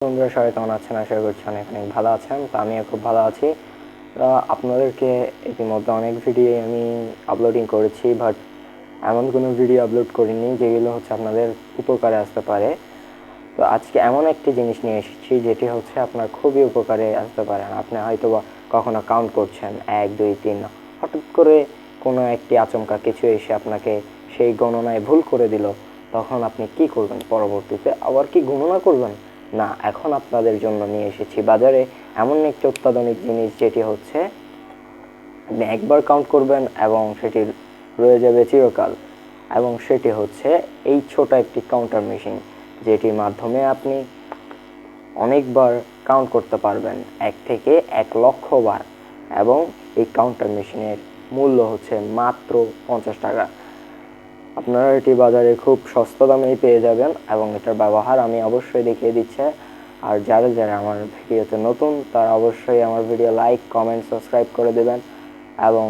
বন্ধুরা সবাই কেমন আছেন? আশা করছি অনেক অনেক ভালো আছেন। তো আমিও খুব ভালো আছি। আপনাদেরকে ইতিমধ্যে অনেক ভিডিও আমি আপলোডিং করেছি, বাট এমন কোনো ভিডিও আপলোড করিনি যেগুলো হচ্ছে আপনাদের উপকারে আসতে পারে। তো আজকে এমন একটি জিনিস নিয়ে এসেছি যেটি হচ্ছে আপনার খুবই উপকারে আসতে পারে। আপনি হয়তো বা কখনো কাউন্ট করছেন 1 2 3, হঠাৎ করে কোনো একটি আচমকা কিছু এসে আপনাকে সেই গণনায় ভুল করে দিল, তখন আপনি কি করবেন? পরবর্তীতে আবার কি গণনা করবেন? না, এখন আপনাদের জন্য নিয়ে এসেছি বাজারে এমন একটি অত্যাধুনিক জিনিস যেটি হচ্ছে আপনি একবার কাউন্ট করবেন এবং সেটি রয়ে যাবে চিরকাল। এবং সেটি হচ্ছে এই ছোট একটি কাউন্টার মেশিন, যেটির মাধ্যমে আপনি অনেকবার কাউন্ট করতে পারবেন, 1 থেকে 1 লক্ষ বার। এবং এই কাউন্টার মেশিনের মূল্য হচ্ছে মাত্র 50 টাকা। আপনারা এটি বাজারে খুব সস্তা দামেই পেয়ে যাবেন এবং এটার ব্যবহার আমি অবশ্যই দেখিয়ে দিচ্ছি। আর যারা যারা আমার ভিডিওতে নতুন তারা অবশ্যই আমার ভিডিও লাইক, কমেন্ট, সাবস্ক্রাইব করে দেবেন। এবং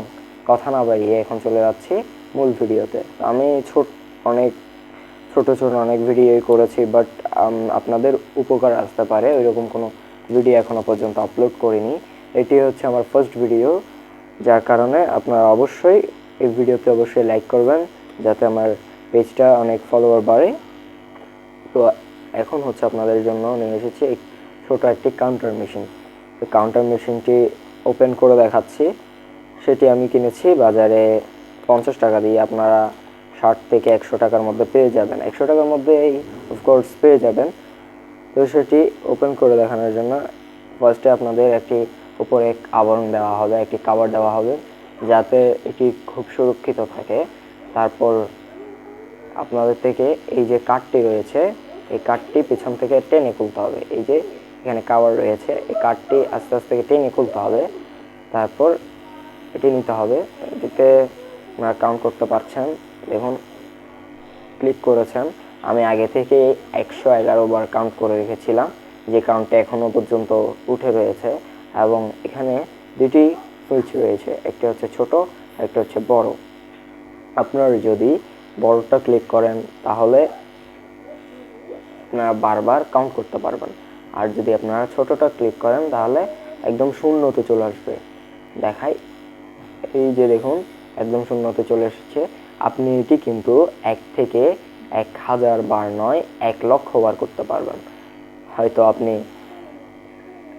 কথা না বাড়িয়ে এখন চলে যাচ্ছি মূল ভিডিওতে। আমি অনেক ছোট অনেক ভিডিওই করেছি, বাট আপনাদের উপকার আসতে পারে ওইরকম কোনো ভিডিও এখনও পর্যন্ত আপলোড করিনি। এটি হচ্ছে আমার ফার্স্ট ভিডিও, যার কারণে আপনারা অবশ্যই এই ভিডিওতে অবশ্যই লাইক করবেন যাতে আমার পেজটা অনেক ফলোয়ার বাড়ে। তো এখন হচ্ছে আপনাদের জন্য নিয়ে এসেছি এই ছোটো একটি কাউন্টার মেশিন। তো কাউন্টার মেশিনটি ওপেন করে দেখাচ্ছি। সেটি আমি কিনেছি বাজারে 50 টাকা দিয়ে। আপনারা 60 থেকে 100 টাকার মধ্যে পেয়ে যাবেন, 100 টাকার মধ্যেই অফকোর্স পেয়ে যাবেন। তো সেটি ওপেন করে দেখানোর জন্য ফার্স্টে আপনাদের একটি উপরে আবরণ দেওয়া হবে, একটি কভার দেওয়া হবে যাতে এটি খুব সুরক্ষিত থাকে। তারপর আপনাদের থেকে এই যে কাঠটি রয়েছে, এই কাঠটি পিছন থেকে টেনে খুলতে হবে। এই যে এখানে কভার রয়েছে, এই কাঠটি আস্তে আস্তে টেনে খুলতে হবে। তারপর এটি নিতে হবে। এটিতে আপনারা কাউন্ট করতে পারছেন, দেখুন ক্লিক করেছেন। আমি আগে থেকে 111 বার কাউন্ট করে রেখেছিলাম, যে কাউন্টটা এখনও পর্যন্ত উঠে রয়েছে। এবং এখানে দুটি সুইচ রয়েছে, একটি হচ্ছে ছোট, একটা হচ্ছে বড়। আপনারা যদি বড়টা ক্লিক করেন তাহলে আপনারা বারবার কাউন্ট করতে পারবেন, আর যদি আপনারা ছোটটা ক্লিক করেন তাহলে একদম শূন্যতে চলে আসবে। দেখাই, এই যে দেখুন একদম শূন্যতে চলে এসেছে। আপনি এটি কিন্তু 1 থেকে 1000 বার নয়, 1 লক্ষ বার করতে পারবেন। হয়তো আপনি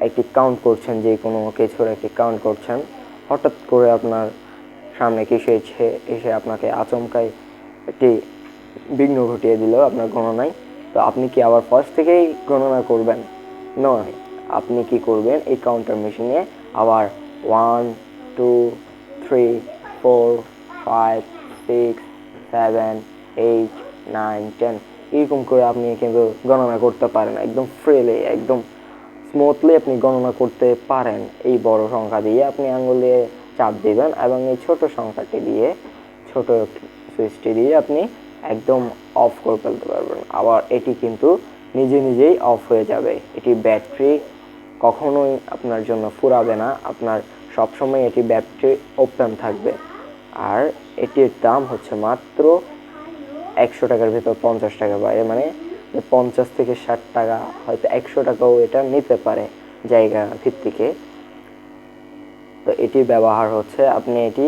একটি কাউন্ট করছেন, যে কোনো কিছুর একটি কাউন্ট করছেন, হঠাৎ করে আপনার সামনে কিছু এসে আপনাকে আচমকাই একটি বিঘ্ন ঘটিয়ে দিল আপনার গণনায়। তো আপনি কি আবার ফার্স্ট থেকেই গণনা করবেন? নয়, আপনি কি করবেন, এই কাউন্টার মেশিনে আবার 1 2 3 4 5 6 7 8 9 10 এরকম করে আপনি কিন্তু গণনা করতে পারেন একদম ফ্রিলি, একদম স্মুথলি আপনি গণনা করতে পারেন। এই বড় সংখ্যা দিয়ে আপনি আঙুল দিয়ে চাপ দিবেন এবং এই ছোট সংখ্যাটি দিয়ে, ছোট সুইচটি দিয়ে আপনি একদম অফ করে ফেলতে পারবেন। আবার এটি কিন্তু নিজে নিজেই অফ হয়ে যাবে। এটি ব্যাটারি কখনোই আপনার জন্য ফুরাবে না, আপনার সবসময় এটি ব্যাটারি ওপেন থাকবে। আর এটির দাম হচ্ছে মাত্র 100 টাকার ভিতর 50 টাকা বাইরে, মানে 50 থেকে 60 টাকা, হয়তো 100 টাকাও এটা নিতে পারে জায়গা ভিত্তিকে। তো এটির ব্যবহার হচ্ছে আপনি এটি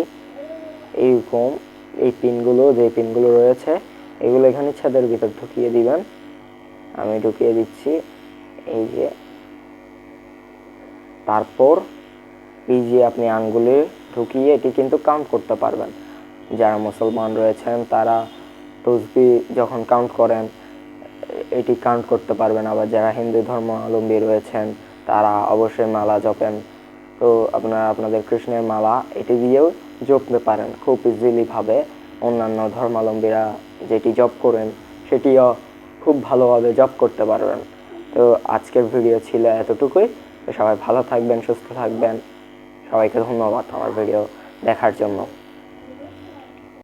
এইরকম এই পিনগুলো রয়েছে, এগুলো এখানে ছাদের ভিতর ঢুকিয়ে দিবেন। আমি ঢুকিয়ে দিচ্ছি, এই যে। তারপর এই যে আপনি আঙ্গুলে ঢুকিয়ে এটি কিন্তু কাউন্ট করতে পারবেন। যারা মুসলমান রয়েছেন তারা তসবিহ যখন কাউন্ট করেন এটি কাউন্ট করতে পারবেন। আবার যারা হিন্দু ধর্মাবলম্বী রয়েছেন তারা অবশ্যই মালা জপেন, তো আপনারা আপনাদের কৃষ্ণের মালা এটি দিয়েও জপতে পারেন খুব ইজিলি ভাবে। অন্যান্য ধর্মাবলম্বীরা যেটি জপ করেন সেটিও খুব ভালোভাবে জপ করতে পারবেন। তো আজকের ভিডিও ছিল এতটুকুই। তো সবাই ভালো থাকবেন, সুস্থ থাকবেন। সবাইকে ধন্যবাদ আমার ভিডিও দেখার জন্য।